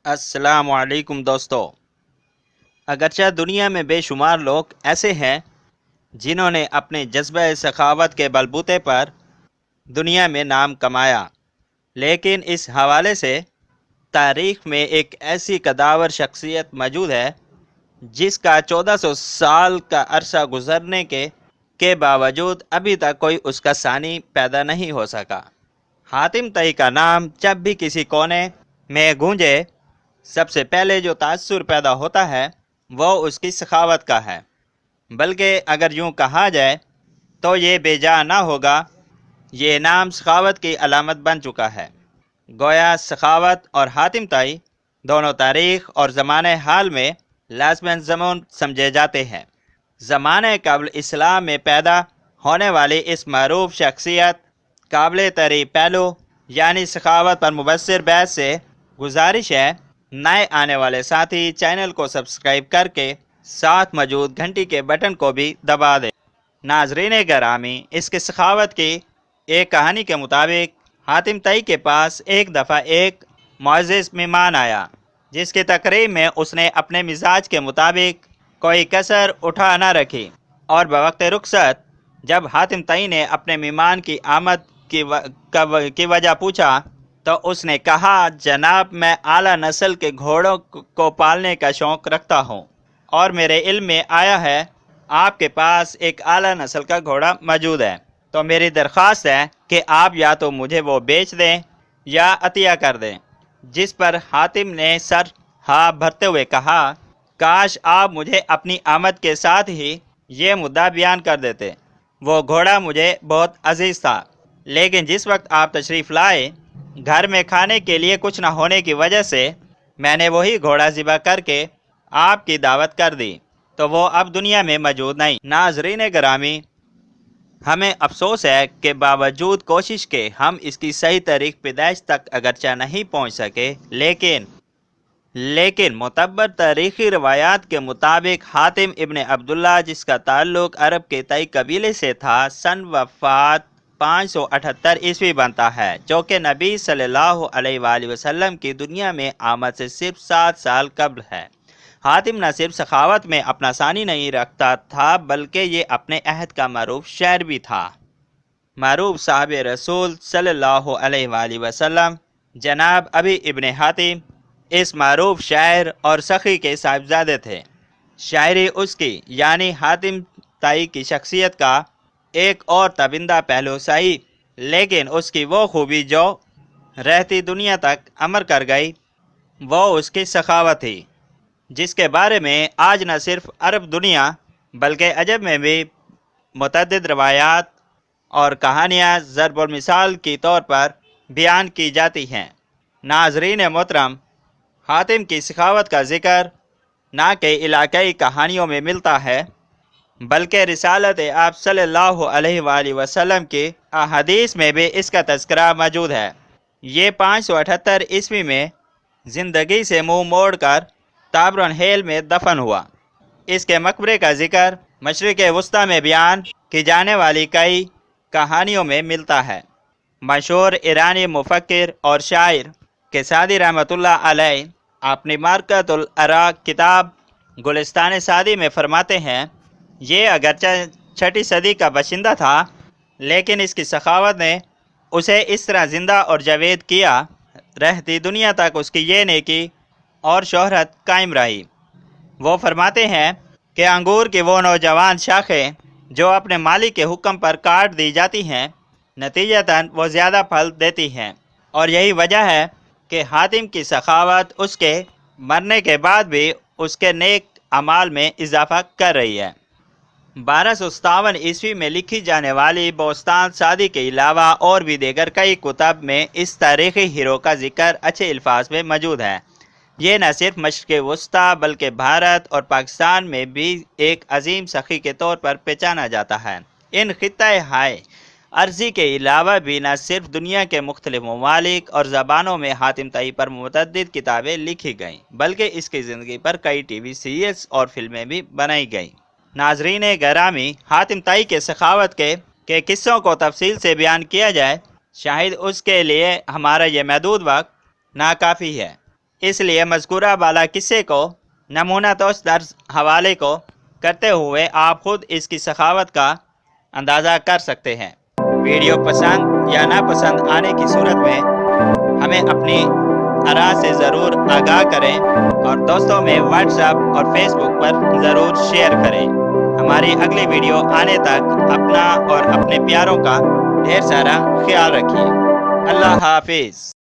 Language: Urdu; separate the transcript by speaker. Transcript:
Speaker 1: السلام علیکم دوستو۔ اگرچہ دنیا میں بے شمار لوگ ایسے ہیں جنہوں نے اپنے جذبہ سخاوت کے بلبوتے پر دنیا میں نام کمایا، لیکن اس حوالے سے تاریخ میں ایک ایسی قداور شخصیت موجود ہے جس کا 1400 سال کا عرصہ گزرنے کے باوجود ابھی تک کوئی اس کا ثانی پیدا نہیں ہو سکا۔ حاتم طئی کا نام جب بھی کسی کونے میں گونجے، سب سے پہلے جو تاثر پیدا ہوتا ہے وہ اس کی سخاوت کا ہے، بلکہ اگر یوں کہا جائے تو یہ بے جا نہ ہوگا۔ یہ نام سخاوت کی علامت بن چکا ہے۔ گویا سخاوت اور حاتم طئی دونوں تاریخ اور زمانۂ حال میں لازماً ضمن سمجھے جاتے ہیں۔ زمانۂ قبل اسلام میں پیدا ہونے والی اس معروف شخصیت قابل تعریف پہلو یعنی سخاوت پر مبصر بحث سے گزارش ہے نئے آنے والے ساتھی چینل کو سبسکرائب کر کے ساتھ موجود گھنٹی کے بٹن کو بھی دبا دیں۔ ناظرین گرامی، اس کی سخاوت کی ایک کہانی کے مطابق حاتم طئی کے پاس ایک دفعہ ایک معزز مہمان آیا جس کی تقریب میں اس نے اپنے مزاج کے مطابق کوئی کسر اٹھا نہ رکھی، اور بوقت رخصت جب حاتم طئی نے اپنے مہمان کی آمد کی وجہ پوچھا تو اس نے کہا، جناب میں اعلیٰ نسل کے گھوڑوں کو پالنے کا شوق رکھتا ہوں اور میرے علم میں آیا ہے آپ کے پاس ایک اعلیٰ نسل کا گھوڑا موجود ہے، تو میری درخواست ہے کہ آپ یا تو مجھے وہ بیچ دیں یا عطیہ کر دیں۔ جس پر حاتم نے سر ہاں بھرتے ہوئے کہا، کاش آپ مجھے اپنی آمد کے ساتھ ہی یہ مدعا بیان کر دیتے۔ وہ گھوڑا مجھے بہت عزیز تھا، لیکن جس وقت آپ تشریف لائے گھر میں کھانے کے لیے کچھ نہ ہونے کی وجہ سے میں نے وہی گھوڑا ذبح کر کے آپ کی دعوت کر دی، تو وہ اب دنیا میں موجود نہیں۔ ناظرین گرامی، ہمیں افسوس ہے کہ باوجود کوشش کے ہم اس کی صحیح تاریخ پیدائش تک اگرچہ نہیں پہنچ سکے، لیکن معتبر تاریخی روایات کے مطابق حاتم ابن عبداللہ، جس کا تعلق عرب کے طئی قبیلے سے تھا، سن وفات 578 عیسوی بنتا ہے، جو کہ نبی صلی اللہ علیہ وآلہ وسلم کی دنیا میں آمد سے صرف 7 سال قبل ہے۔ حاتم نہ صرف سخاوت میں اپنا ثانی نہیں رکھتا تھا بلکہ یہ اپنے عہد کا معروف شاعر بھی تھا۔ معروف صاحب رسول صلی اللہ علیہ وآلہ وسلم جناب ابی ابن حاتم اس معروف شاعر اور سخی کے صاحبزادے تھے۔ شاعری اس کی یعنی حاتم طئی کی شخصیت کا ایک اور تابندہ پہلو صحیح، لیکن اس کی وہ خوبی جو رہتی دنیا تک امر کر گئی وہ اس کی سخاوت تھی، جس کے بارے میں آج نہ صرف عرب دنیا بلکہ عجب میں بھی متعدد روایات اور کہانیاں ضرب المثال کی طور پر بیان کی جاتی ہیں۔ ناظرین محترم، حاتم کی سخاوت کا ذکر نہ کہ علاقائی کہانیوں میں ملتا ہے بلکہ رسالت آپ صلی اللہ علیہ وآلہ وسلم کی احادیث میں بھی اس کا تذکرہ موجود ہے۔ یہ 578 عیسوی میں زندگی سے منہ موڑ کر تابرنہیل میں دفن ہوا۔ اس کے مقبرے کا ذکر مشرق وسطیٰ میں بیان کی جانے والی کئی کہانیوں میں ملتا ہے۔ مشہور ایرانی مفکر اور شاعر کسادی رحمۃ اللہ علیہ اپنی مارکۃ العراق کتاب گلستان سعدی میں فرماتے ہیں، یہ اگرچہ 6 صدی کا باشندہ تھا لیکن اس کی سخاوت نے اسے اس طرح زندہ اور جاوید کیا، رہتی دنیا تک اس کی یہ نیکی اور شہرت قائم رہی۔ وہ فرماتے ہیں کہ انگور کی وہ نوجوان شاخیں جو اپنے مالک کے حکم پر کاٹ دی جاتی ہیں، نتیجتاً وہ زیادہ پھل دیتی ہیں، اور یہی وجہ ہے کہ حاتم کی سخاوت اس کے مرنے کے بعد بھی اس کے نیک اعمال میں اضافہ کر رہی ہے۔ 1257 عیسوی میں لکھی جانے والی بوستان سعدی کے علاوہ اور بھی دیگر کئی کتب میں اس تاریخی ہیرو کا ذکر اچھے الفاظ میں موجود ہے۔ یہ نہ صرف مشرق وسطیٰ بلکہ بھارت اور پاکستان میں بھی ایک عظیم سخی کے طور پر پہچانا جاتا ہے۔ ان خطۂ ہائے ارضی کے علاوہ بھی نہ صرف دنیا کے مختلف ممالک اور زبانوں میں حاتم طئی پر متعدد کتابیں لکھی گئیں بلکہ اس کی زندگی پر کئی ٹی وی سیریلز اور فلمیں بھی بنائی گئیں۔ ناظرین گرامی، حاتم طئی کے سخاوت کے قصوں کو تفصیل سے بیان کیا جائے، شاید اس کے لیے ہمارا یہ محدود وقت ناکافی ہے۔ اس لیے مذکورہ بالا قصے کو نمونہ توش درس حوالے کو کرتے ہوئے آپ خود اس کی سخاوت کا اندازہ کر سکتے ہیں۔ ویڈیو پسند یا ناپسند آنے کی صورت میں ہمیں اپنی آراء سے ضرور آگاہ کریں اور دوستوں میں واٹس ایپ اور فیس بک پر ضرور شیئر کریں۔ ہماری اگلی ویڈیو آنے تک اپنا اور اپنے پیاروں کا ڈھیر سارا خیال رکھیے۔ اللہ حافظ۔